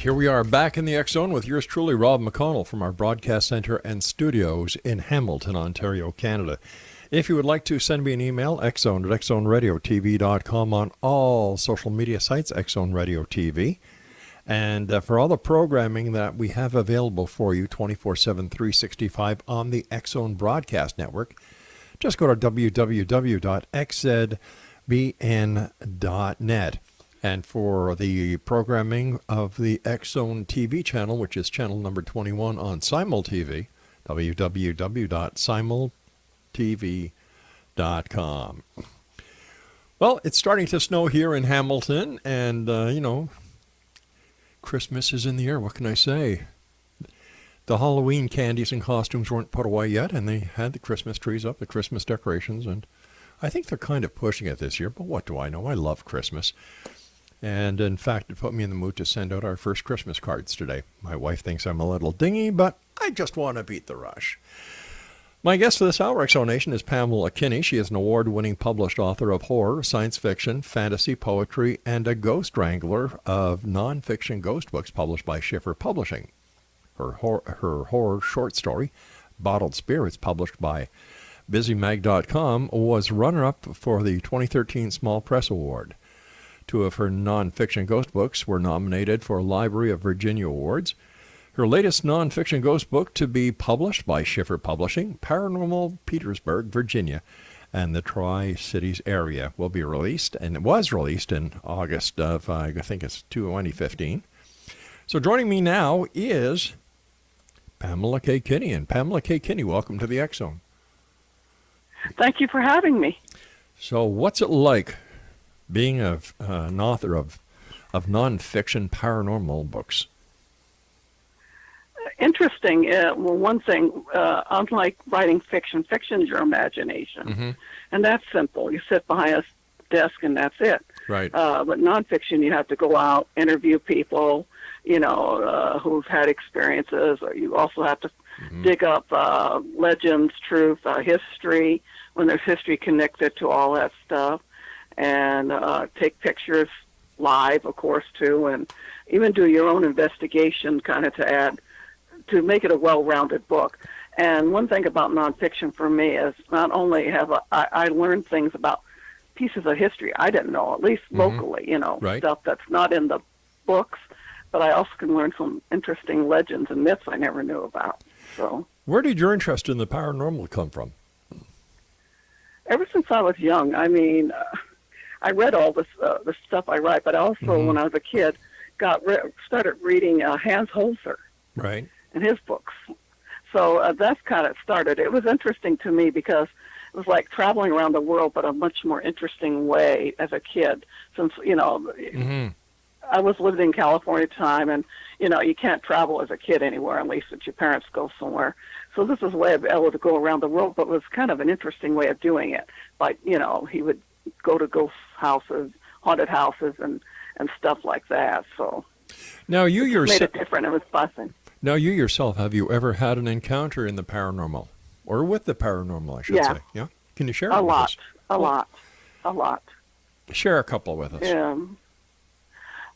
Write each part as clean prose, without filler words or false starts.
here we are back in the X-Zone with yours truly, Rob McConnell, from our broadcast center and studios in Hamilton, Ontario, Canada. If you would like to send me an email, xzone@xzoneradiotv.com, on all social media sites, X-Zone Radio TV. And for all the programming that we have available for you 24/7, 365 on the X-Zone Broadcast Network, just go to www.xzbn.net. And for the programming of the X-Zone TV channel, which is channel number 21 on Simul TV, www.simultv.com. Well, it's starting to snow here in Hamilton, and, Christmas is in the air. What can I say? The Halloween candies and costumes weren't put away yet, and they had the Christmas trees up, the Christmas decorations, and I think they're kind of pushing it this year, but what do I know? I love Christmas. And in fact, it put me in the mood to send out our first Christmas cards today. My wife thinks I'm a little dingy, but I just want to beat the rush. My guest for this hour, X-Zonation, is Pamela Kinney. She is an award-winning published author of horror, science fiction, fantasy, poetry, and a ghost wrangler of nonfiction ghost books published by Schiffer Publishing. Her horror short story, Bottled Spirits, published by BusyMag.com, was runner-up for the 2013 Small Press Award. Two of her nonfiction ghost books were nominated for Library of Virginia Awards. Her latest nonfiction ghost book to be published by Schiffer Publishing, Paranormal, Petersburg, Virginia, and the Tri-Cities area, will be released, and it was released in August of, I think it's 2015. So joining me now is Pamela K. Kinney. And Pamela K. Kinney, welcome to the X-Zone. Thank you for having me. So what's it like being an author of nonfiction paranormal books? Interesting. Well, one thing, unlike writing fiction, fiction is your imagination. Mm-hmm. And that's simple. You sit behind a desk and that's it. Right. But nonfiction, you have to go out, interview people, who've had experiences, or you also have to dig up legends, truth, history, when there's history connected to all that stuff, and take pictures live, of course, too, and even do your own investigation kind of to make it a well-rounded book. And one thing about nonfiction for me is not only I learned things about pieces of history I didn't know, at least locally, right. Stuff that's not in the books, but I also can learn some interesting legends and myths I never knew about. So, where did your interest in the paranormal come from? Ever since I was young. I mean, I read all this the stuff I write, but also when I was a kid, started reading Hans Holzer, right, and his books. So that's kind of started. It was interesting to me because it was like traveling around the world, but a much more interesting way as a kid. Since I was living in California at the time, and you can't travel as a kid anywhere unless your parents go somewhere. So this was a way of being able to go around the world, but it was kind of an interesting way of doing it. Like he would go to ghost houses, haunted houses, and stuff like that. So now you yourself made it different. It was fussing. Now you yourself, have you ever had an encounter in the paranormal, or with the paranormal, I should say? Yeah. Can you share a with lot, us? a lot. Share a couple with us. Yeah.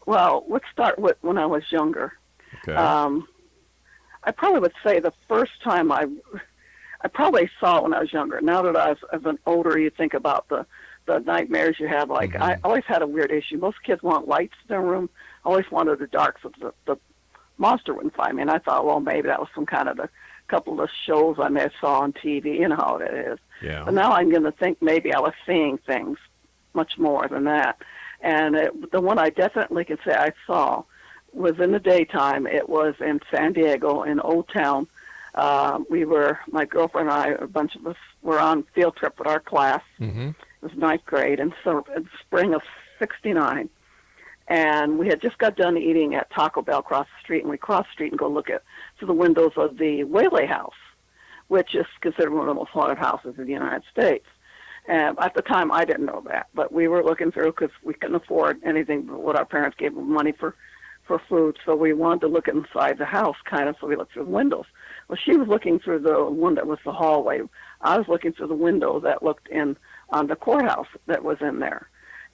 Well, let's start with when I was younger. Okay. I probably would say the first time I probably saw it when I was younger. Now that I was as an older, you think about the nightmares you have. Like I always had a weird issue. Most kids want lights in their room. I always wanted the dark so the monster wouldn't find me. And I thought, well, maybe that was some kind of a couple of shows I may have saw on TV. You know how it is. Yeah. But now I'm going to think maybe I was seeing things much more than that. And the one I definitely can say I saw was in the daytime. It was in San Diego, in Old Town. My girlfriend and I, a bunch of us, were on field trip with our class. Mm-hmm. It was ninth grade, and so in spring of '69. And we had just got done eating at Taco Bell across the street, and we crossed the street and go look through the windows of the Whaley House, which is considered one of the most haunted houses in the United States. And at the time, I didn't know that, but we were looking through because we couldn't afford anything but what our parents gave us money for food. So we wanted to look inside the house, kind of, so we looked through the windows. Well, she was looking through the one that was the hallway. I was looking through the window that looked in on the courthouse that was in there,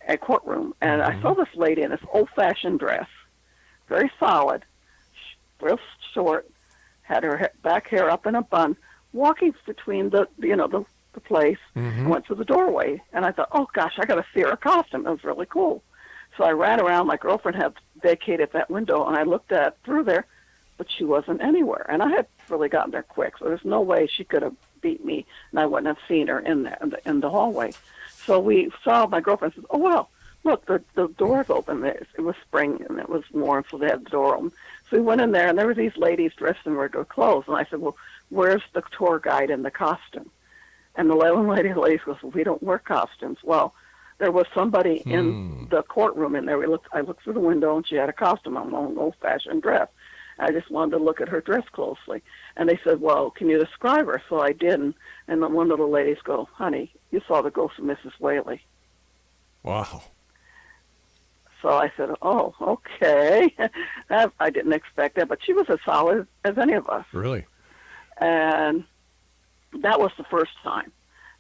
a courtroom. And I saw this lady in this old-fashioned dress, very solid, real short, had her back hair up in a bun, walking between the place, and went to the doorway. And I thought, oh gosh, I got to see her costume. It was really cool. So I ran around. My girlfriend had vacated that window, and I looked through there, but she wasn't anywhere. And I had really gotten there quick, so there's no way she could have beat me, and I wouldn't have seen her in the hallway. So we saw. My girlfriend says, "Oh well, look, the door's open. It was spring and it was warm, so they had the door open." So we went in there, and there were these ladies dressed in regular clothes, and I said, "Well, where's the tour guide in the costume?" And the lady goes, "We don't wear costumes." Well, there was somebody in the courtroom in there. I looked through the window, and she had a costume on, an old-fashioned dress. I just wanted to look at her dress closely. And they said, "Well, can you describe her?" So I did, and then one of the ladies go, "Honey, you saw the ghost of Mrs. Whaley." Wow. So I said, "Oh, okay." I didn't expect that, but she was as solid as any of us. Really? And that was the first time.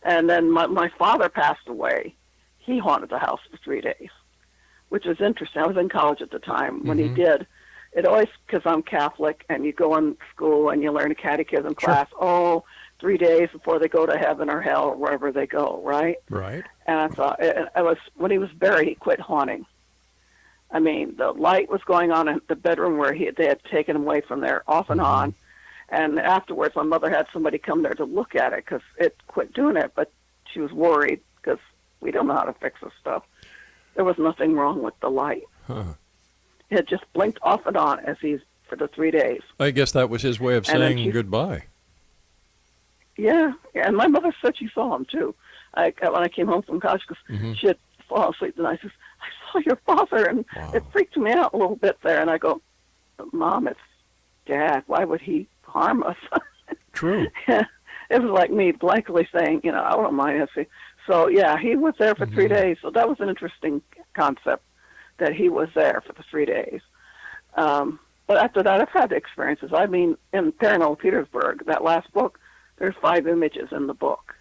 And then my father passed away. He haunted the house for 3 days, which was interesting. I was in college at the time when he did. It always, because I'm Catholic, and you go in school and you learn a catechism class, 3 days before they go to heaven or hell or wherever they go, right? Right. And I thought, when he was buried, he quit haunting. I mean, the light was going on in the bedroom where they had taken him away from there off and on. And afterwards, my mother had somebody come there to look at it because it quit doing it, but she was worried because we don't know how to fix this stuff. There was nothing wrong with the light. Huh. It had just blinked off and on for the 3 days. I guess that was his way of saying goodbye. Yeah, and my mother said she saw him too. When I came home from college, because she had fallen asleep, and I said, "I saw your father," and it freaked me out a little bit there. And I go, "Mom, it's Dad. Why would he harm us?" True. Yeah, it was like me blankly saying, "I don't mind if." So yeah, he was there for 3 days. So that was an interesting concept that he was there for the 3 days. But after that, I've had experiences. I mean, in Paranormal Petersburg, that last book, there's 5 images in the book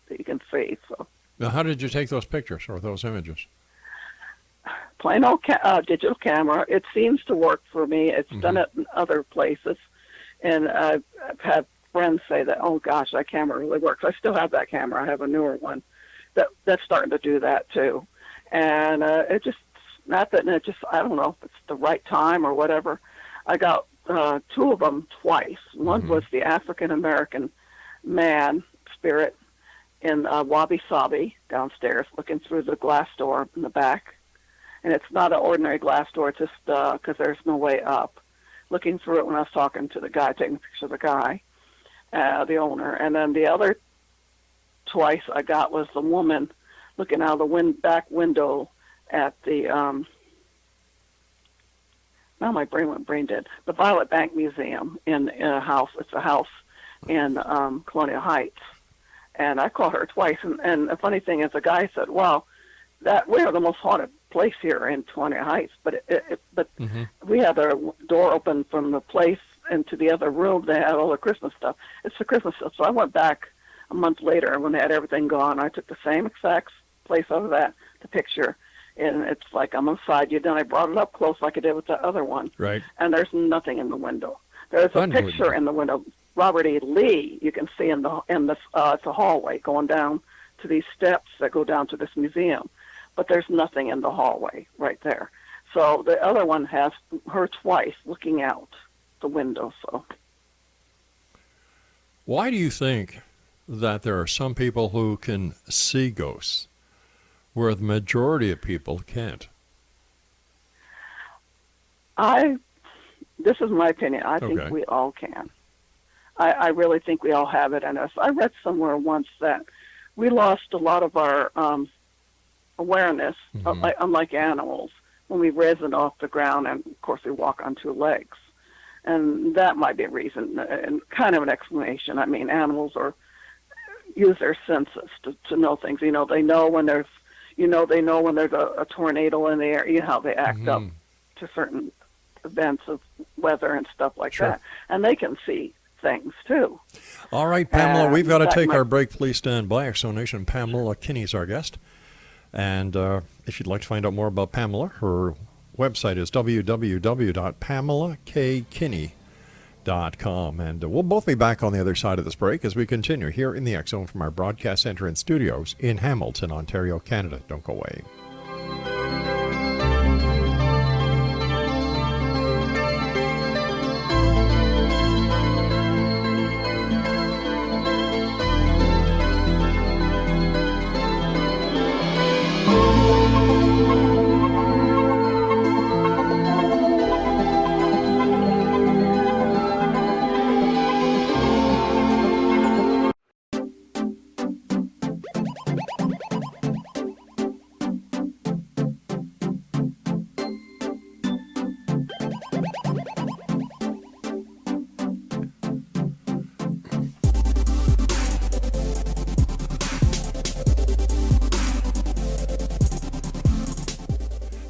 that you can see. So. Now, how did you take those pictures or those images? Plain old digital camera. It seems to work for me. It's done it in other places. And I've had friends say that, "Oh, gosh, that camera really works." I still have that camera. I have a newer one. That's starting to do that, too. And it just, not that it just, I don't know if it's the right time or whatever. I got 2 of them twice. One was the African-American man spirit in Wabi Sabi downstairs looking through the glass door in the back. And it's not an ordinary glass door, it's just because there's no way up. Looking through it when I was talking to the guy, taking a picture of the guy, the owner. And then the other twice I got was the woman looking out of the back window at the, now my brain went brain dead, the Violet Bank Museum in a house. It's a house in Colonial Heights. And I caught her twice. And the funny thing is, the guy said, "Wow, we are the most haunted place here in Colonial Heights." But we had the door open from the place into the other room. They had all the Christmas stuff. It's the Christmas stuff. So I went back a month later when they had everything gone. I took the same exact place out of the picture. And it's like I'm on the side. Then I brought it up close like I did with the other one. Right. And there's nothing in the window. There's a picture in the window. Robert E. Lee, you can see in it's a hallway going down to these steps that go down to this museum. But there's nothing in the hallway right there. So the other one has her twice looking out the window. So why do you think that there are some people who can see ghosts where the majority of people can't? This is my opinion. I think we all can. I really think we all have it in us. I read somewhere once that we lost a lot of our awareness, unlike animals, when we've risen off the ground, and of course we walk on 2 legs. And that might be a reason and kind of an explanation. I mean, animals use their senses to know things. They know when there's a tornado in the air. You know how they act up to certain events of weather and stuff like that. And they can see things too. All right, Pamela, we've got to take our break. Please stand by. Exonation Pamela Kinney is our guest. And if you'd like to find out more about Pamela, her website is www.PamelaKKinney.com. And we'll both be back on the other side of this break as we continue here in the X Zone from our broadcast center and studios in Hamilton, Ontario, Canada. Don't go away.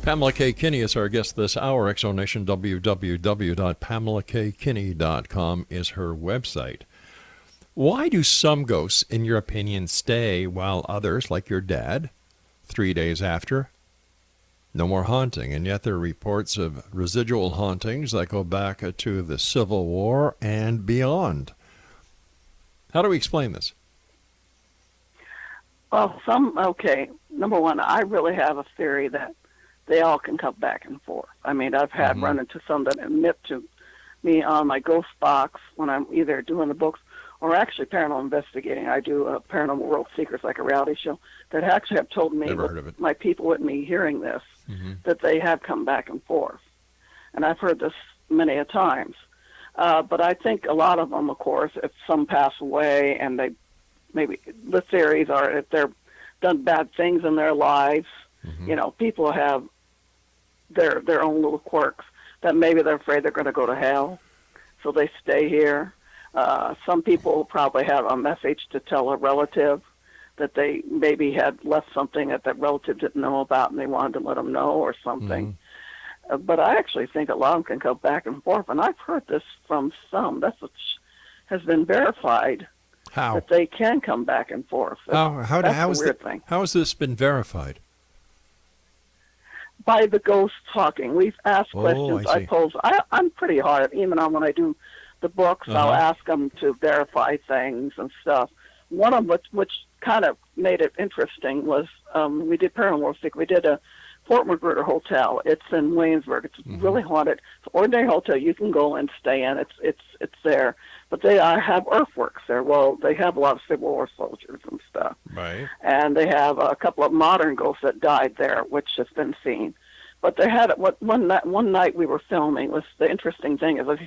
Pamela K. Kinney is our guest this hour. Exonation, www.PamelaKKinney.com is her website. Why do some ghosts, in your opinion, stay while others, like your dad, 3 days after, no more haunting? And yet there are reports of residual hauntings that go back to the Civil War and beyond. How do we explain this? Well, number one, I really have a theory that they all can come back and forth. I mean, I've had run into some that admit to me on my ghost box when I'm either doing the books or actually paranormal investigating. I do Paranormal World Secrets, like a reality show, that actually have told me, my people with me hearing this, that they have come back and forth. And I've heard this many a times. But I think a lot of them, of course, if some pass away and they maybe the theories are if they're done bad things in their lives, you know, people have their own little quirks that maybe they're afraid they're going to go to hell, so they stay here. Some people probably have a message to tell a relative that they maybe had left something that relative didn't know about and they wanted to let them know or something. But I actually think a lot of them can go back and forth, and I've heard this from some. That's what has been verified. How? That they can come back and forth. That's a weird thing. How has this been verified? By the ghost talking. We've asked questions. I pose. I'm pretty hard, even on when I do the books. I'll ask them to verify things and stuff. One of which kind of made it interesting was we did Paranormal Secret. We did a Fort Magruder Hotel. It's in Williamsburg. It's really haunted. It's an ordinary hotel. You can go and stay in. It's there. But they have earthworks there. Well, they have a lot of Civil War soldiers and stuff. Right. And they have a couple of modern ghosts that died there, which has been seen. But they had one night we were filming. Was the interesting thing is we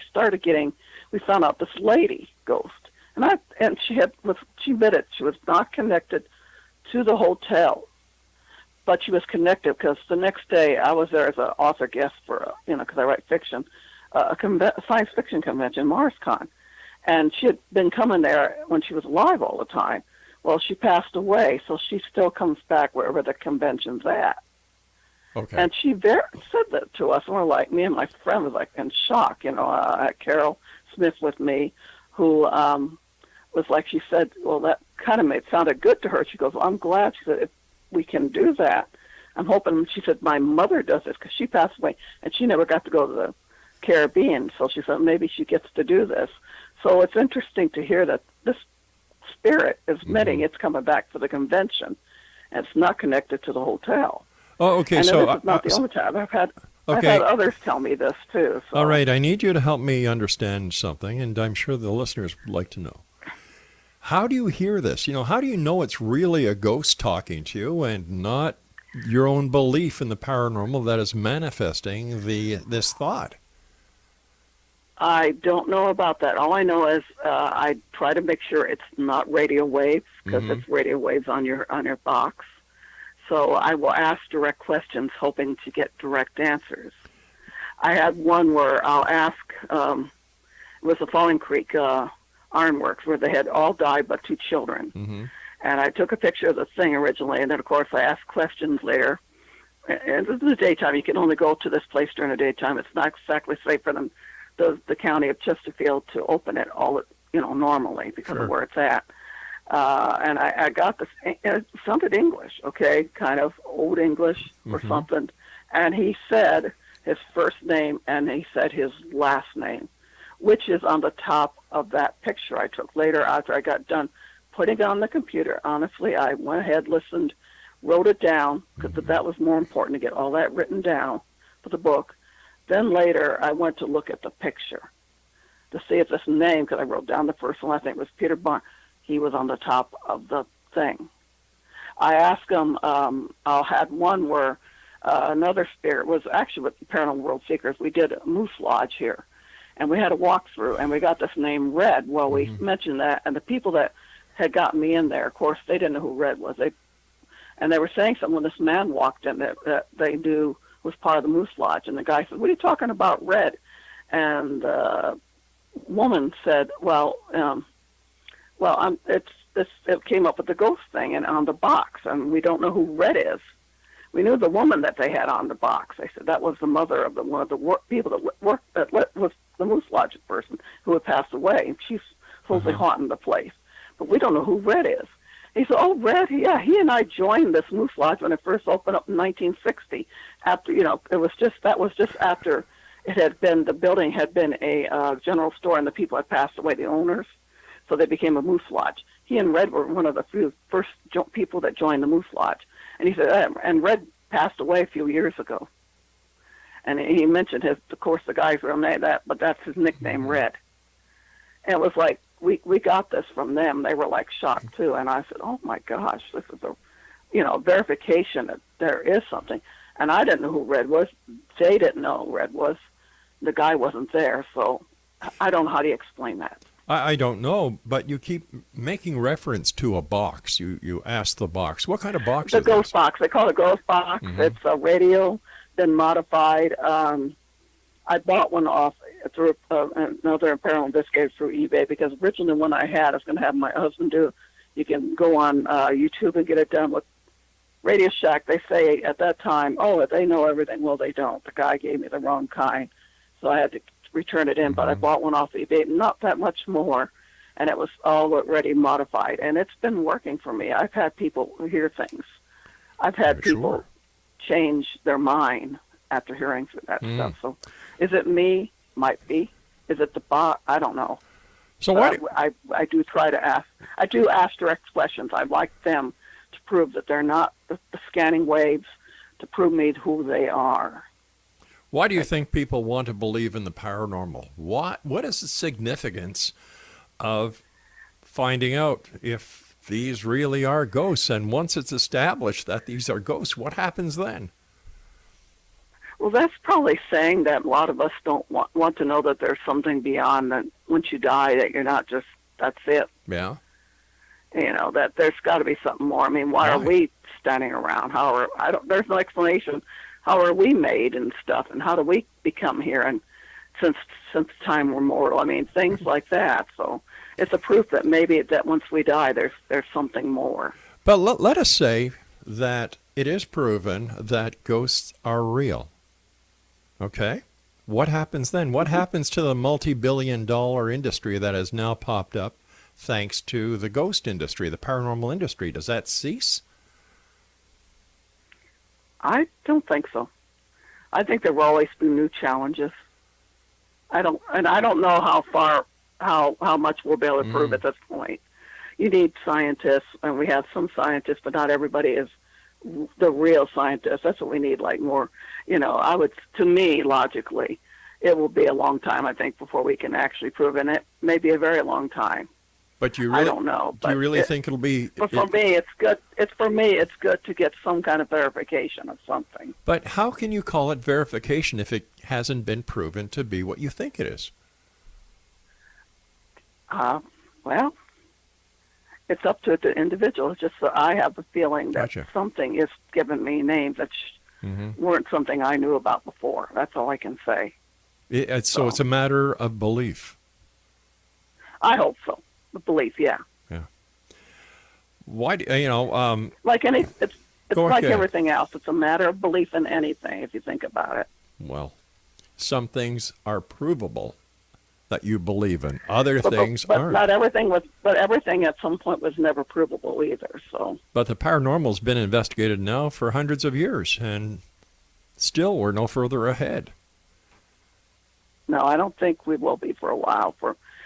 found out this lady ghost, and she admitted she was not connected to the hotel, but she was connected because the next day I was there as an author guest for because I write fiction, a science fiction convention, MarsCon. And she had been coming there when she was alive all the time. Well, she passed away, so she still comes back wherever the convention's at. Okay. And she said that to us, and we're like, me and my friend was like in shock. I had Carol Smith with me, who was like, she said, well, that kind of sounded good to her. She goes, well, I'm glad. She said, if we can do that, I'm hoping. She said, my mother does this because she passed away, and she never got to go to the Caribbean. So she said, maybe she gets to do this. So it's interesting to hear that this spirit is admitting it's coming back for the convention, and it's not connected to the hotel. Oh, okay. And so this is not the only time. I've had others tell me this too. So. All right, I need you to help me understand something, and I'm sure the listeners would like to know. How do you hear this? How do you know it's really a ghost talking to you and not your own belief in the paranormal that is manifesting this thought? I don't know about that. All I know is I try to make sure it's not radio waves because it's radio waves on your box. So I will ask direct questions, hoping to get direct answers. I had one where I'll ask. It was the Falling Creek Ironworks where they had all died but 2 children, and I took a picture of the thing originally, and then of course I asked questions later. And this is the daytime. You can only go to this place during the daytime. It's not exactly safe for them. The county of Chesterfield to open it all, normally because of where it's at. And I got this, it sounded English, okay, kind of old English or something. And he said his first name, and he said his last name, which is on the top of that picture I took later after I got done putting it on the computer. Honestly, I went ahead, listened, wrote it down, because that was more important to get all that written down for the book. Then later, I went to look at the picture to see if this name, because I wrote down the first one, I think it was Peter Barnes, he was on the top of the thing. I asked him, I had one where another spirit was actually with the Paranormal World Seekers. We did a moose lodge here, and we had a walkthrough, and we got this name Red. Well, we mentioned that, and the people that had gotten me in there, of course, they didn't know who Red was. And they were saying something when this man walked in that they knew was part of the moose lodge, and the guy said, "What are you talking about, Red?" And the woman said, it came up with the ghost thing and on the box, and we don't know who Red is. We knew the woman that they had on the box. They said that was the mother of one of the people that worked that was the moose lodge person who had passed away, and she's supposedly haunting the place. But we don't know who Red is. He said, "Oh, Red, yeah, he and I joined this moose lodge when it first opened up in 1960. After, that was just after it had been, the building had been a general store, and the people had passed away, the owners, so they became a moose lodge. He and Red were one of the few first people that joined the moose lodge." And he said, and Red passed away a few years ago. And he mentioned of course, the guy's real name, but that's his nickname, Red. And it was like, we got this from them. They were like shocked too. And I said, "Oh my gosh, this is a, verification that there is something." And I didn't know who Red was. They didn't know who Red was. The guy wasn't there. So I don't know how to explain that. I don't know, but you keep making reference to a box. You asked the box. What kind of box is this? The ghost box. They call it a ghost box. It's a radio, been modified. I bought one off through another paranormal investigator through eBay, because originally one I had I was going to have my husband do. You can go on YouTube and get it done with Radio Shack. They say at that time, "Oh, they know everything." Well, they don't. The guy gave me the wrong kind, so I had to return it in. But I bought one off eBay, not that much more, and it was already modified, and it's been working for me. I've had people hear things. I've had people change their mind after hearing that stuff. So is it me? Might be. Is it the bot? I don't know. So what? I do try to ask. I do ask direct questions. I like them to prove that they're not the scanning waves, to prove me who they are. Why do you think people want to believe in the paranormal? What is the significance of finding out if these really are ghosts? And once it's established that these are ghosts, what happens then? Well, that's probably saying that a lot of us don't want to know that there's something beyond that. Once you die, that you're not just, that's it. Yeah. That there's got to be something more. I mean, why are we standing around? There's no explanation. How are we made and stuff, and how do we become here? And since time we're mortal, I mean, things like that. So it's a proof that maybe that once we die, there's something more. But let us say that it is proven that ghosts are real. Okay? What happens then? What happens to the multi-billion-dollar industry that has now popped up thanks to the ghost industry, the paranormal industry? Does that cease? I don't think so. I think there will always be new challenges. I don't know how much we'll be able to prove at this point. You need scientists, and we have some scientists, but not everybody is the real scientists. That's what we need, like more, to me, logically, it will be a long time, I think, before we can actually prove it. It may be a very long time. But I don't know. Do you really think it'll be? But for me, it's good. It's good to get some kind of verification of something. But how can you call it verification if it hasn't been proven to be what you think it is? Well, it's up to the individual. It's just that I have the feeling that something is giving me names that weren't something I knew about before. That's all I can say. So it's a matter of belief. I hope so. The belief, yeah. Yeah. Why do like it's like everything else. It's a matter of belief in anything, if you think about it. Well, some things are provable that you believe in. Other things aren't. Not everything was. But everything at some point was never provable either. So. But the paranormal's been investigated now for hundreds of years, and still we're no further ahead. No, I don't think we will be for a while.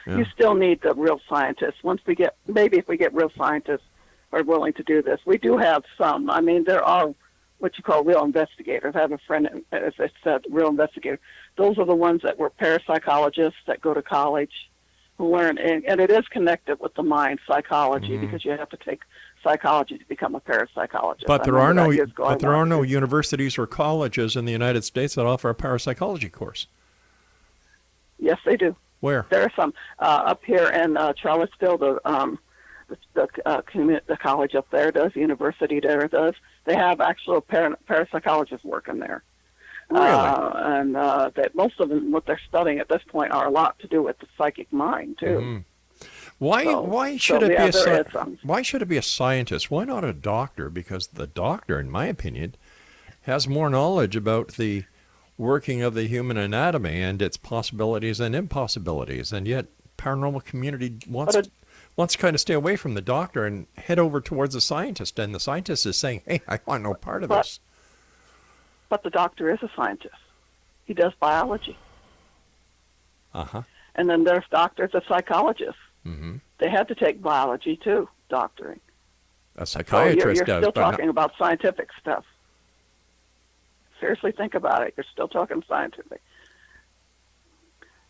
Yeah. You still need the real scientists. If we get real scientists who are willing to do this. We do have some. I mean, there are what you call real investigators. I have a friend, as I said, real investigator. Those are the ones that were parapsychologists that go to college, who learn, and it is connected with the mind psychology, because you have to take psychology to become a parapsychologist. But there are no universities or colleges in the United States that offer a parapsychology course. Yes, they do. Where? There are some up here in Charlottesville. The college up there does. The university there does. They have actual parapsychologists working there. Really? And that most of them, what they're studying at this point, are a lot to do with the psychic mind too. Mm-hmm. Why should it be a scientist? Why not a doctor? Because the doctor, in my opinion, has more knowledge about the working of the human anatomy and its possibilities and impossibilities, and yet paranormal community wants to kind of stay away from the doctor and head over towards the scientist, and the scientist is saying, hey, I want no part of this. But the doctor is a scientist. He does biology. Uh-huh. And then there's doctors, a psychologist. Mm-hmm. They had to take biology too, doctoring. A psychiatrist you're still talking about scientific stuff. Seriously, think about it. You're still talking scientific.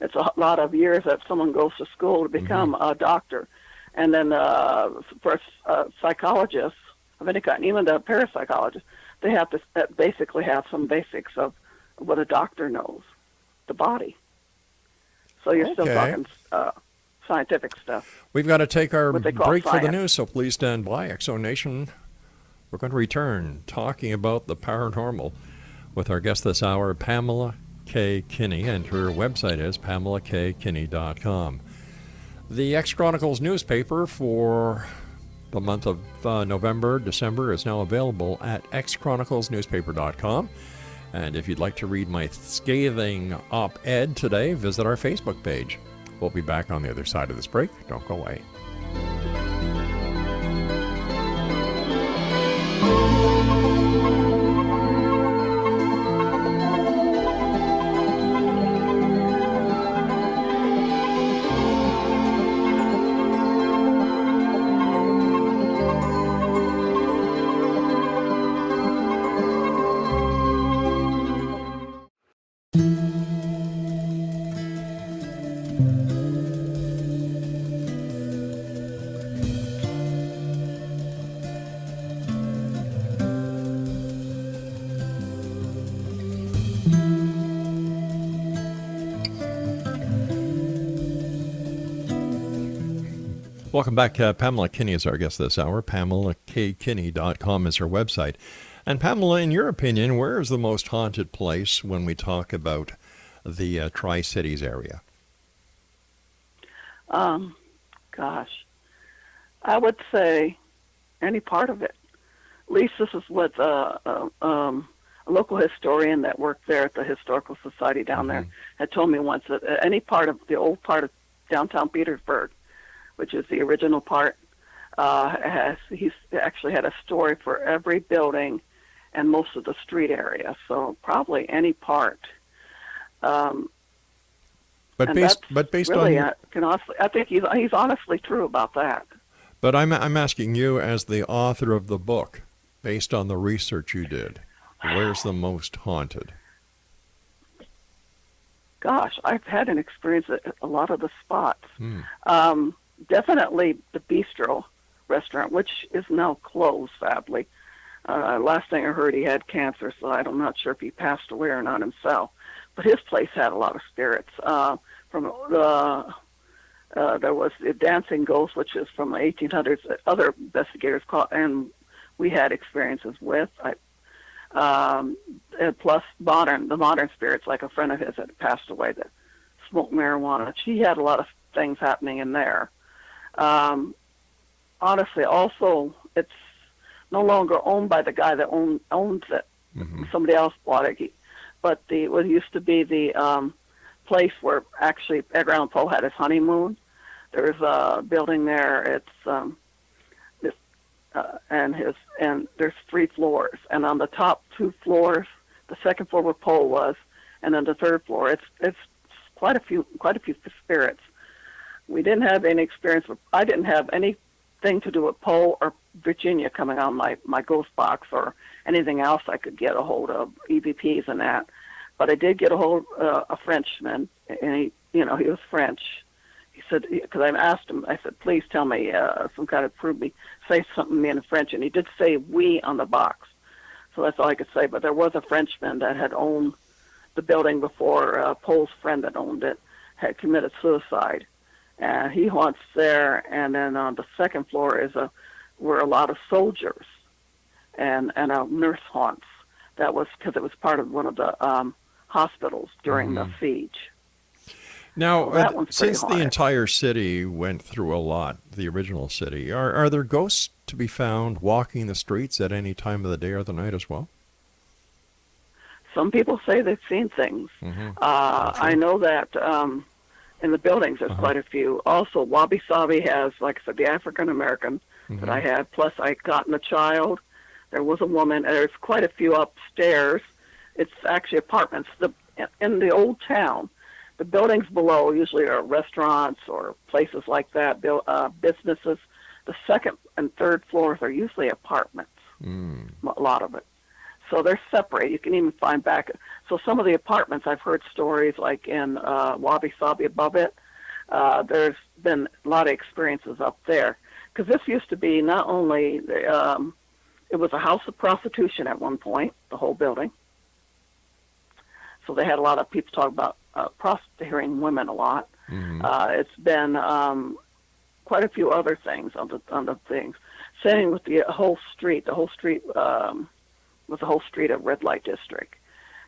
It's a lot of years that someone goes to school to become a doctor. And then for a psychologist of any kind, even a parapsychologist, they have to basically have some basics of what a doctor knows, the body. So you're still talking scientific stuff. We've got to take our break science. for the news, so please stand by. Exo Nation, we're going to return talking about the paranormal with our guest this hour, Pamela Kinney, and her website is PamelaKinney.com. The X-Chronicles newspaper for the month of November, December is now available at xchroniclesnewspaper.com. And if you'd like to read my scathing op-ed today, visit our Facebook page. We'll be back on the other side of this break. Don't go away. Welcome back. Pamela Kinney is our guest this hour. PamelaKinney.com is her website. And Pamela, in your opinion, where is the most haunted place when we talk about the Tri-Cities area? Gosh, I would say any part of it. At least this is what a local historian that worked there at the Historical Society down there had told me once, that any part of the old part of downtown Petersburg, which is the original part, he's actually had a story for every building and most of the street area. So probably any part. But based really, on, I think he's honestly true about that. But I'm asking you, as the author of the book, based on the research you did, where's the most haunted? Gosh, I've had an experience at a lot of the spots. Definitely the Bistro restaurant, which is now closed, sadly. Last thing I heard, he had cancer, so I'm not sure if he passed away or not himself. But his place had a lot of spirits. There was the Dancing Ghost, which is from the 1800s. Other investigators caught, and we had experiences with. And plus the modern spirits, like a friend of his that passed away that smoked marijuana. She had a lot of things happening in there. Honestly, also, it's no longer owned by the guy that owns it. Somebody else bought it. But what used to be the place where actually Edgar Allan Poe had his honeymoon. There's a building there. It's and there's 3 floors, and on the top 2 floors, the second floor where Poe was, and then the third floor, it's quite a few spirits. We didn't have any experience with, I didn't have anything to do with Poe or Virginia coming on my ghost box or anything else I could get a hold of, EVPs and that. But I did get a hold of a Frenchman, and he was French. He said, because I asked him, I said, please tell me some kind of prove me, say something to me in French, and he did say "we" on the box. So that's all I could say. But there was a Frenchman that had owned the building before Poe's friend that owned it had committed suicide. And he haunts there, and then on the second floor were a lot of soldiers and a nurse haunts. That was because it was part of one of the hospitals during the siege. Now, so since the entire city went through a lot, the original city, are there ghosts to be found walking the streets at any time of the day or the night as well? Some people say they've seen things. I know that in the buildings there's quite a few. Also, Wabi Sabi has, like I said, the African American that I had, plus I gotten a child. There was a woman, and there's quite a few upstairs. It's actually apartments. In the old town, the buildings below usually are restaurants or places like that, businesses. The second and third floors are usually apartments, a lot of it. So they're separate. You can even find back. So some of the apartments, I've heard stories like in Wabi Sabi above it. There's been a lot of experiences up there. Because this used to be not only, it was a house of prostitution at one point, the whole building. So they had a lot of people talk about prostituting women a lot. It's been quite a few other things on the things. Same with the whole street. The whole street was the whole street of red light district.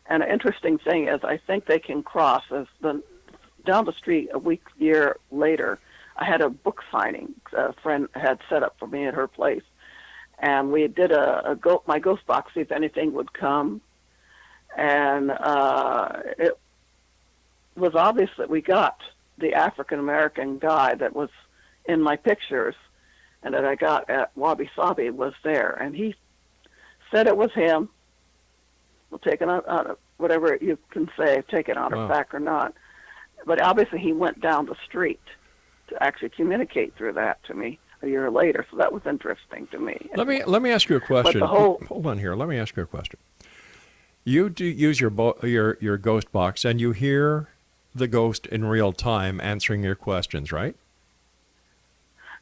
And an interesting thing is, I think they can cross down the street a year later. I had a book signing a friend had set up for me at her place, and we did my ghost box, see if anything would come. And it was obvious that we got the African American guy that was in my pictures and that I got at Wabi Sabi was there, and he said it was him. We'll take it out of whatever you can say, take it out of fact or not. But obviously he went down the street to actually communicate through that to me a year later. So that was interesting to me. Let me ask you a question. Hold on here. Let me ask you a question. You do use your ghost box, and you hear the ghost in real time answering your questions, right?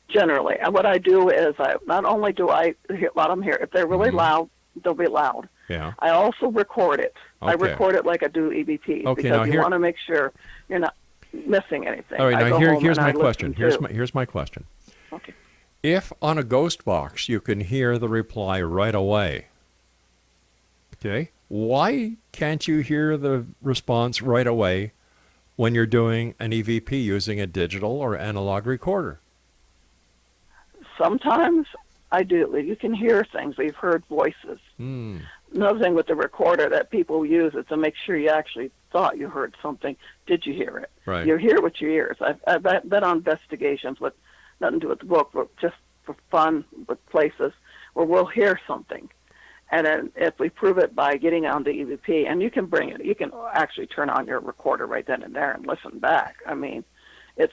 Generally. And what I do is not only do I let them hear, if they're really loud, they'll be loud. Yeah. I also record it. Okay. I record it like I do EVPs because you want to make sure you're not missing anything. All right, now here's my question. Here's my question. Okay. If on a ghost box you can hear the reply right away, okay, why can't you hear the response right away when you're doing an EVP using a digital or analog recorder? Sometimes I do. You can hear things. We've heard voices. Another thing with the recorder that people use is to make sure you actually thought you heard something. Did you hear it? Right. You hear with your ears. I've been on investigations with nothing to do with the book, but just for fun with places where we'll hear something. And then if we prove it by getting on the EVP, and you can bring it, you can actually turn on your recorder right then and there and listen back. I mean, it's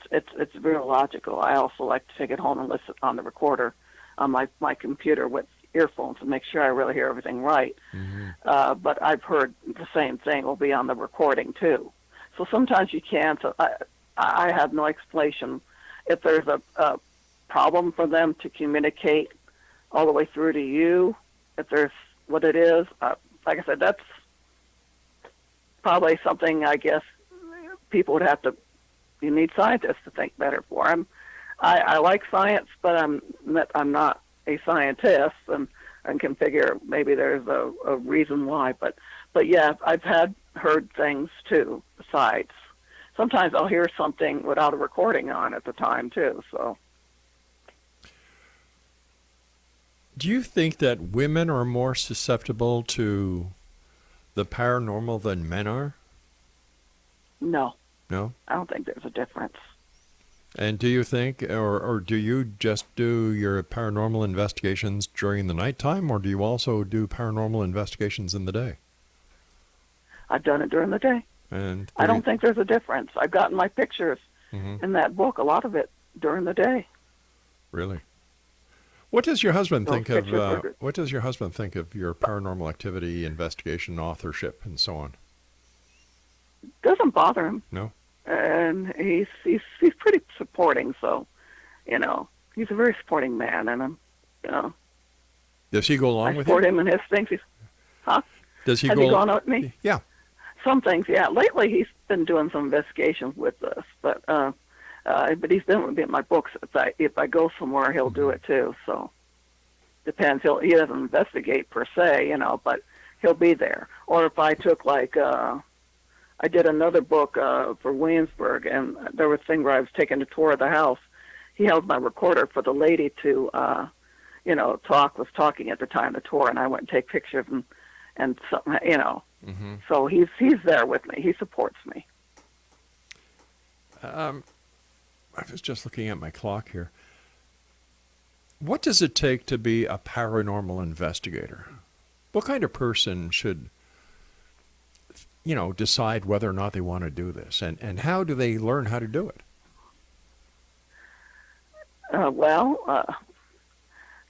real logical. I also like to take it home and listen on the recorder on my computer with earphones to make sure I really hear everything right. But I've heard the same thing will be on the recording too. So sometimes you can. So I have no explanation. If there's a problem for them to communicate all the way through to you, if there's what it is, like I said, that's probably something I guess people would have to. You need scientists to think better for them. I like science, but I'm not a scientist, and can figure maybe there's a reason why. But yeah, I've heard things too. Besides, sometimes I'll hear something without a recording on at the time too. So, do you think that women are more susceptible to the paranormal than men are? No. No? I don't think there's a difference. And do you think, or do you just do your paranormal investigations during the nighttime, or do you also do paranormal investigations in the day? I've done it during the day. And I don't think there's a difference. I've gotten my pictures in that book, a lot of it during the day. Really? What does your husband Those think of? pictures are- What does your husband think of your paranormal activity, investigation, authorship, and so on? Doesn't bother him. No. And he's pretty supporting. So, you know, he's a very supporting man, and I'm, you know, Does he go along I with support you? him in his things. Does he Has go? he gone out with me? Yeah. Some things, yeah. Lately, he's been doing some investigations with us, but he's been with me in my books. If I go somewhere, he'll do it too. So depends. He doesn't investigate per se, you know, but he'll be there. Or if I took I did another book for Williamsburg, and there was a thing where I was taking a tour of the house. He held my recorder for the lady to, was talking at the time of the tour, and I went and take pictures and something, you know. Mm-hmm. So he's there with me. He supports me. I was just looking at my clock here. What does it take to be a paranormal investigator? What kind of person should, decide whether or not they want to do this? And how do they learn how to do it?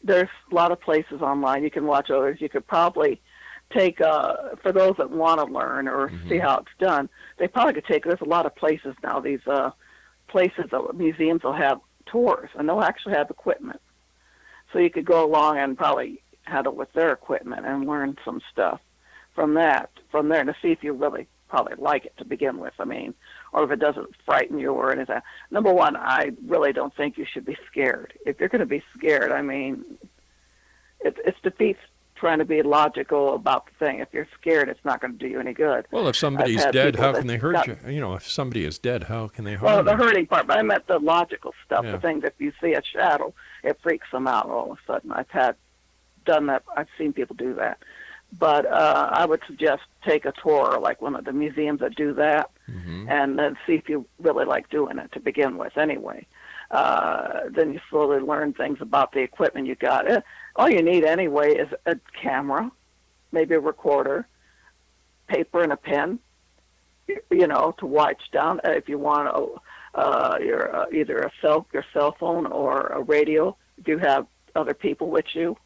There's a lot of places online. You can watch others. You could probably take, for those that want to learn or see how it's done, they probably could take, there's a lot of places now, these places, museums will have tours, and they'll actually have equipment. So you could go along and probably handle with their equipment and learn some stuff from there to see if you really probably like it to begin with. I mean, or if it doesn't frighten you or anything. Number one, I really don't think you should be scared. If you're going to be scared, I mean, it defeats trying to be logical about the thing. If you're scared, it's not going to do you any good. Well, if somebody's dead, how can they hurt you? If somebody is dead, how can they harm you? Well, the hurting part, but I meant the logical stuff, Yeah. the thing that if you see a shadow, it freaks them out all of a sudden. I've done that. I've seen people do that. But I would suggest take a tour, like one of the museums that do that, and then see if you really like doing it to begin with anyway. Then you slowly learn things about the equipment you got. All you need anyway is a camera, maybe a recorder, paper and a pen, to watch down. If you want either your cell phone or a radio, if you have other people with you.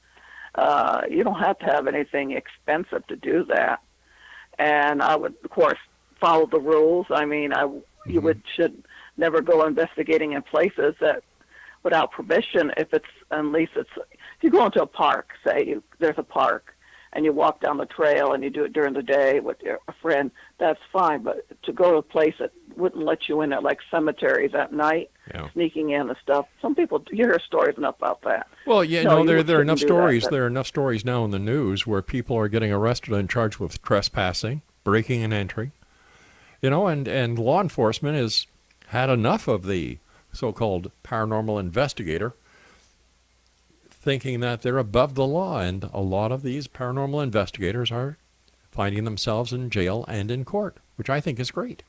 You don't have to have anything expensive to do that. And I would, of course, follow the rules. I mean, should never go investigating in places that without permission. If you go into a park, there's a park, and you walk down the trail and you do it during the day with a friend, that's fine. But to go to a place that wouldn't let you in there, like cemeteries at night, sneaking in and stuff. Some people, you hear stories enough about that. Well, there are enough stories. That. There are enough stories now in the news where people are getting arrested and charged with trespassing, breaking and entering. And law enforcement has had enough of the so-called paranormal investigator, thinking that they're above the law, and a lot of these paranormal investigators are finding themselves in jail and in court, which I think is great.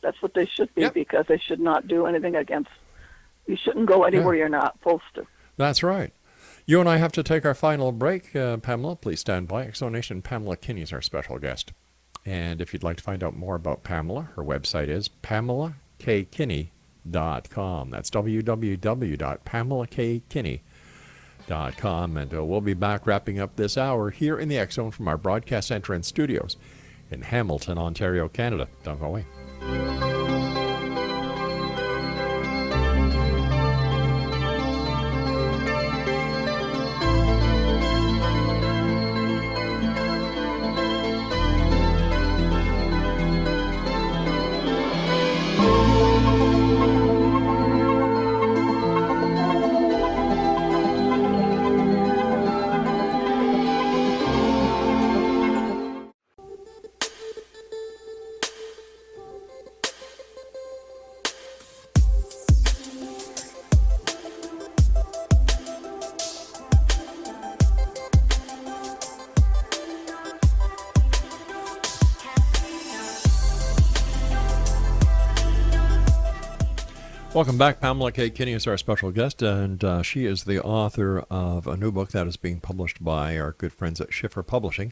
That's what they should be, because they should not do anything you shouldn't go anywhere you're not supposed to. That's right. You and I have to take our final break. Pamela, please stand by. Exonation Pamela Kinney is our special guest. And if you'd like to find out more about Pamela, her website is PamelaKKinney.com. That's www.PamelaKKinney.com. And we'll be back wrapping up this hour here in the X Zone from our broadcast center and studios in Hamilton, Ontario, Canada. Don't go away. Welcome back. Pamela K. Kinney is our special guest, and she is the author of a new book that is being published by our good friends at Schiffer Publishing,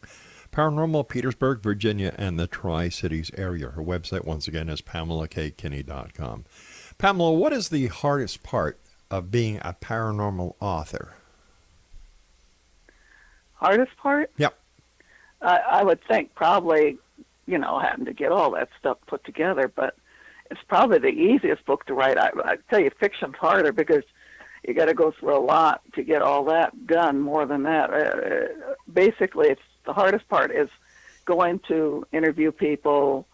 Paranormal Petersburg, Virginia, and the Tri-Cities area. Her website, once again, is PamelaKKinney.com. Pamela, what is the hardest part of being a paranormal author? Hardest part? Yep. I would think probably, having to get all that stuff put together, but it's probably the easiest book to write. I tell you, fiction's harder because you got to go through a lot to get all that done. More than that, basically, it's the hardest part is going to interview people,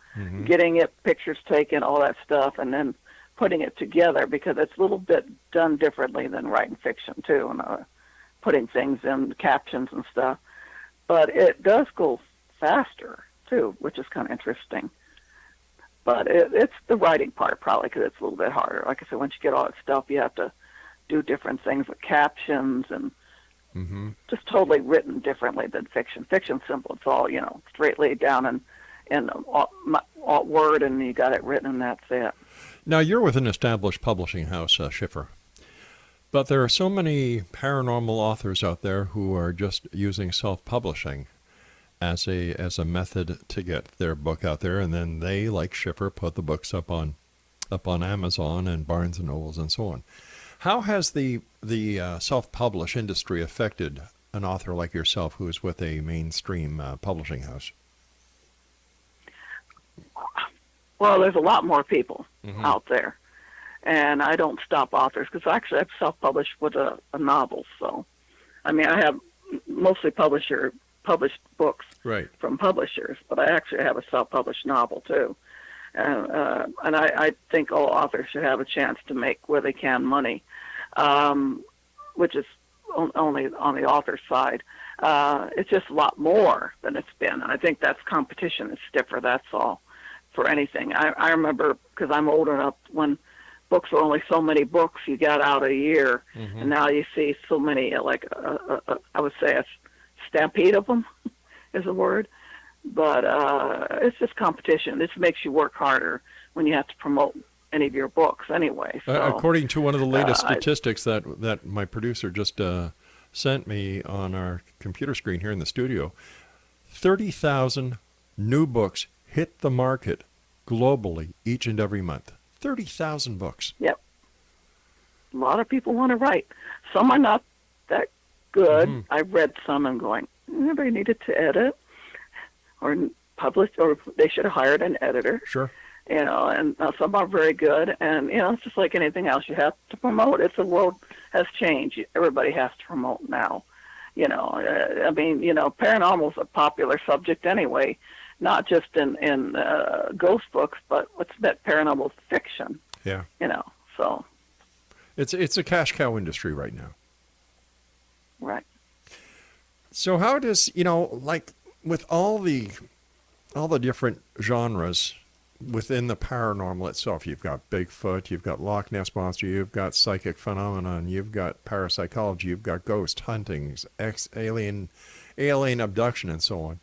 getting pictures taken, all that stuff, and then putting it together, because it's a little bit done differently than writing fiction too, and putting things in captions and stuff. But it does go faster too, which is kind of interesting. But it's the writing part probably, because it's a little bit harder. Like I said, once you get all that stuff, you have to do different things with captions and just totally written differently than fiction. Fiction's simple. It's all, straight laid down in alt word, and you got it written, and that's it. Now, you're with an established publishing house, Schiffer. But there are so many paranormal authors out there who are just using self-publishing as a method to get their book out there, and then they, like Schiffer, put the books up on Amazon and Barnes and Nobles and so on. How has the self-publish industry affected an author like yourself who is with a mainstream publishing house? Well, there's a lot more people out there, and I don't stop authors, because actually I've self-published with a novel. So, I mean, I have mostly published books from publishers, but I actually have a self-published novel too. And I think all authors should have a chance to make where they can money, which is only on the author side. It's just a lot more than it's been. And I think that's competition is stiffer, that's all, for anything. I remember, because I'm old enough, when books were only so many books you got out a year, and now you see so many, like I would say a stampede of them is a word. But it's just competition. This makes you work harder when you have to promote any of your books anyway. So, according to one of the latest statistics that my producer just sent me on our computer screen here in the studio, 30,000 new books hit the market globally each and every month. 30,000 books. Yep. A lot of people want to write. Some are not that good. I've read some and going, they needed to edit or publish, or they should have hired an editor. Sure. And some are very good. And, it's just like anything else. You have to promote. The world has changed. Everybody has to promote now. I mean, paranormal is a popular subject anyway, not just in ghost books, but what's that paranormal fiction? Yeah. So. It's a cash cow industry right now. Right. So how does, like with all the different genres within the paranormal itself, you've got Bigfoot, you've got Loch Ness Monster, you've got psychic phenomenon, you've got parapsychology, you've got ghost huntings, alien abduction, and so on.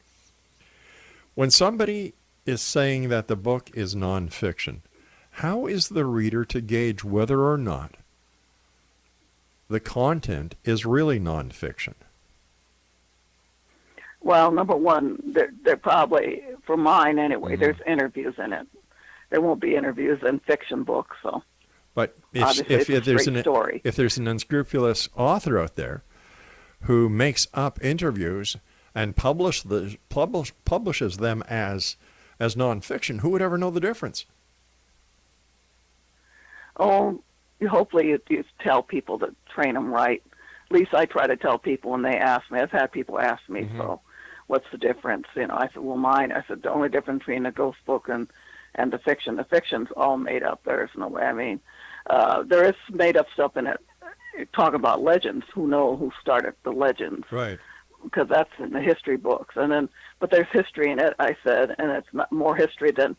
When somebody is saying that the book is nonfiction, how is the reader to gauge whether or not the content is really nonfiction? Well, number one, they're probably, for mine anyway, there's interviews in it. There won't be interviews in fiction books, so. But if there's an unscrupulous author out there who makes up interviews and publishes them as nonfiction, who would ever know the difference? Oh, hopefully you tell people to train them right. At least I try to tell people when they ask me. I've had people ask me, so what's the difference? I said, well, the only difference between a ghost book and the fiction. The fiction's all made up. There's no way. I mean, there is made up stuff in it. Talk about legends. Who started the legends? Right. Because that's in the history books. But there's history in it, I said, and it's not more history than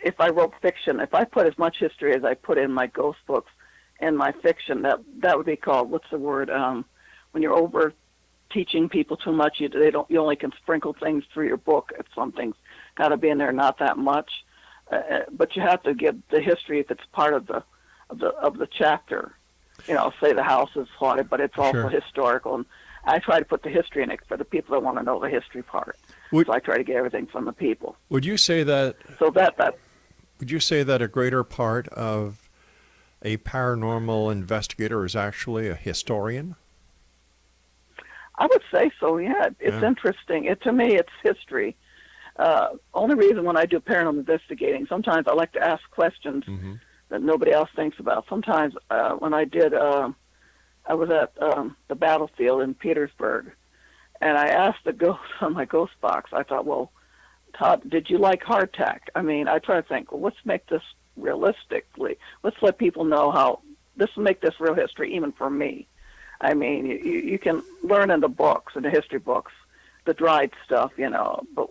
if I wrote fiction. If I put as much history as I put in my ghost books in my fiction, that would be called, what's the word? When you're over teaching people too much, you only can sprinkle things through your book. If something's got to be in there, not that much, but you have to give the history if it's part of the chapter. Say the house is haunted, but it's also historical. And I try to put the history in it for the people that want to know the history part. Would, So I try to get everything from the people. would you say that So that would you say that a greater part of a paranormal investigator is actually a historian? I would say so. Yeah, it's Yeah. interesting. To me, it's history. Only reason when I do paranormal investigating, sometimes I like to ask questions Mm-hmm. that nobody else thinks about. Sometimes when I did, I was at the battlefield in Petersburg, and I asked the ghost on my ghost box. I thought, well, Todd, did you like hardtack? I mean, I try to think, well, let's make this realistically. Let's let people know how this will make this real history, even for me. I mean, you can learn in the books, in the history books, the dried stuff, but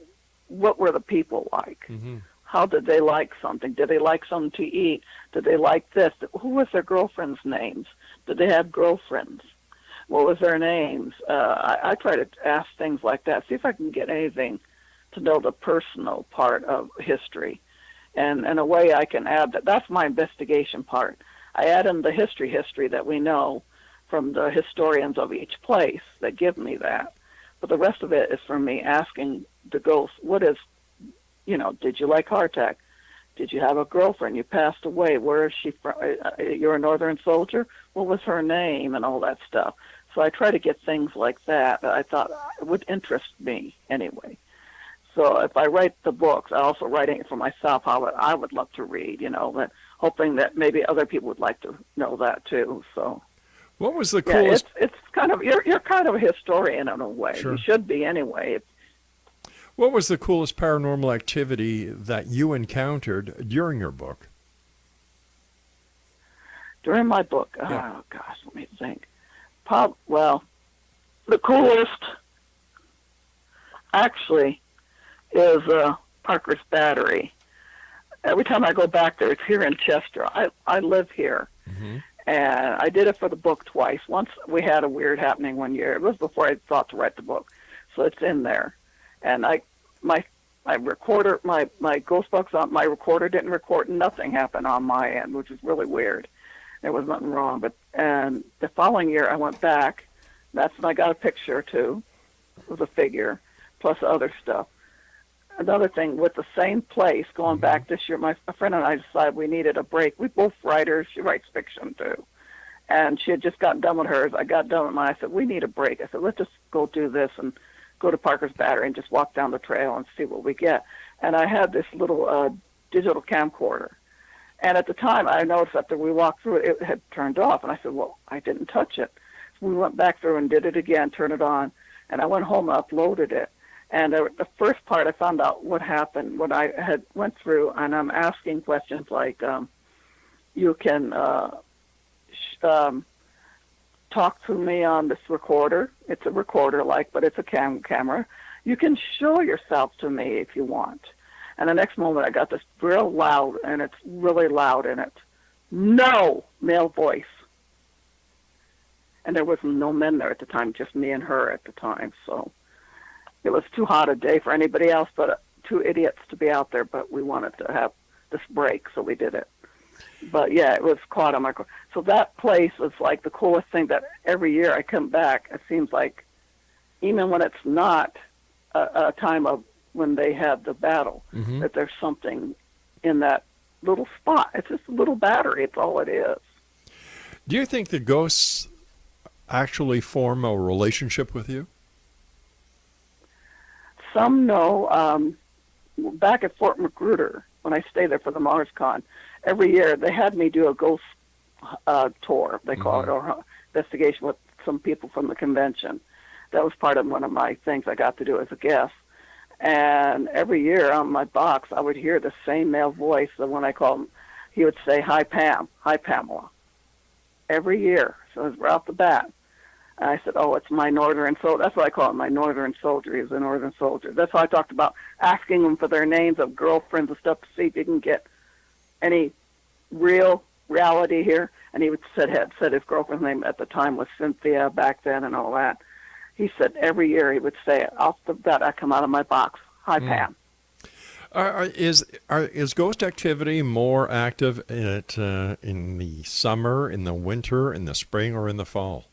what were the people like? Mm-hmm. How did they like something? Did they like something to eat? Did they like this? Who was their girlfriend's names? Did they have girlfriends? What was their names? I try to ask things like that, see if I can get anything to know the personal part of history. And in a way I can add that. That's my investigation part. I add in the history that we know from the historians of each place that give me that. But the rest of it is from me asking the ghost, what is, did you like hardtack? Did you have a girlfriend? You passed away. Where is she from? You're a Northern soldier? What was her name? And all that stuff. So I try to get things like that I thought would interest me anyway. So if I write the books, I also writing it for myself, how I would love to read, but hoping that maybe other people would like to know that too. So What was the yeah, coolest? it's kind of you're kind of a historian in a way. Sure. You should be anyway. What was the coolest paranormal activity that you encountered during your book? During my book, Yeah. oh gosh, let me think. Well, the coolest actually is Parker's Battery. Every time I go back there, it's here in Chester. I live here. Mm-hmm. And I did it for the book twice. Once we had a weird happening one year. It was before I thought to write the book. So it's in there. And my recorder, my ghost box on my recorder didn't record. Nothing happened on my end, which is really weird. There was nothing wrong. And the following year I went back. That's when I got a picture too. It was a figure plus other stuff. Another thing with the same place, going back this year, a friend and I decided we needed a break. We both writers. She writes fiction too. And she had just gotten done with hers. I got done with mine. I said, we need a break. I said, let's just go do this and go to Parker's Battery and just walk down the trail and see what we get. And I had this little digital camcorder. And at the time, I noticed after we walked through it, it had turned off. And I said, well, I didn't touch it. So we went back through and did it again, turned it on. And I went home and uploaded it. And the first part, I found out what happened when I had went through, and I'm asking questions like, you can talk to me on this recorder. It's a recorder, but it's a camera. You can show yourself to me if you want. And the next moment, I got this real loud, and it's really loud, and it's no male voice. And there was no men there at the time, just me and her at the time, so. It was too hot a day for anybody else but two idiots to be out there, but we wanted to have this break, so we did it. But, yeah, it was caught on my record. So that place was like the coolest thing that every year I come back, it seems like, even when it's not a time of when they had the battle, that there's something in that little spot. It's just a little battery. It's all it is. Do you think the ghosts actually form a relationship with you? Some know. Back at Fort Magruder, when I stayed there for the MarsCon, every year they had me do a ghost tour, they call it, or investigation with some people from the convention. That was part of one of my things I got to do as a guest. And every year on my box, I would hear the same male voice. And when I called him, he would say, "Hi, Pam. Hi, Pamela." Every year. So it was right off the bat. And I said, oh, it's my northern soldier. That's what I call it, my northern soldier. He was a northern soldier. That's why I talked about asking them for their names of girlfriends and stuff to see if you can get any reality here. And he had said his girlfriend's name at the time was Cynthia back then and all that. He said every year he would say it. Off the bat, I come out of my box. Hi, Pam. Is ghost activity more active in the summer, in the winter, in the spring, or in the fall?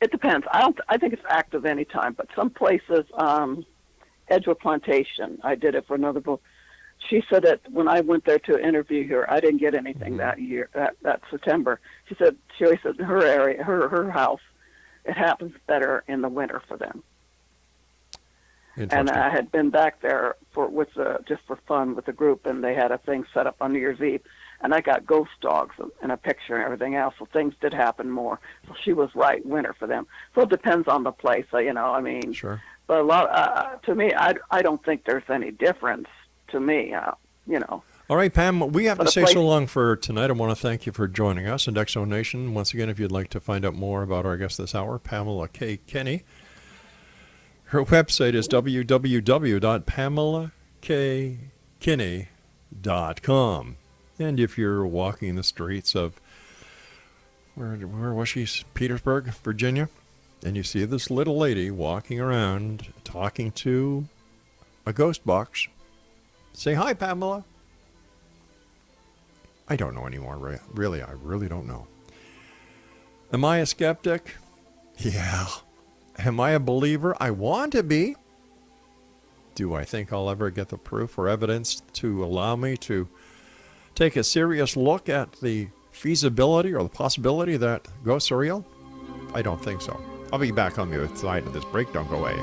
It depends. I think it's active anytime, but some places, Edgewood Plantation, I did it for another book. She said that when I went there to interview her, I didn't get anything that year, that September. She always said in her area, her house, it happens better in the winter for them. And I had been back there just for fun with the group, and they had a thing set up on New Year's Eve, and I got ghost dogs and a picture and everything else. So things did happen more. So she was right, winter for them. So it depends on the place, I mean. Sure. But a lot to me, I don't think there's any difference to me, All right, Pam, we have to say so long for tonight. I want to thank you for joining us. And Exo Nation, once again, if you'd like to find out more about our guest this hour, Pamela K. Kinney. Her website is www.pamelakkinney.com. And if you're walking the streets of, where was she? Petersburg, Virginia, and you see this little lady walking around talking to a ghost box, say, "Hi, Pamela." I don't know anymore, really. I really don't know. Am I a skeptic? Yeah. Am I a believer? I want to be. Do I think I'll ever get the proof or evidence to allow me to take a serious look at the feasibility or the possibility that ghosts are real? I don't think so. I'll be back on the other side of this break. Don't go away.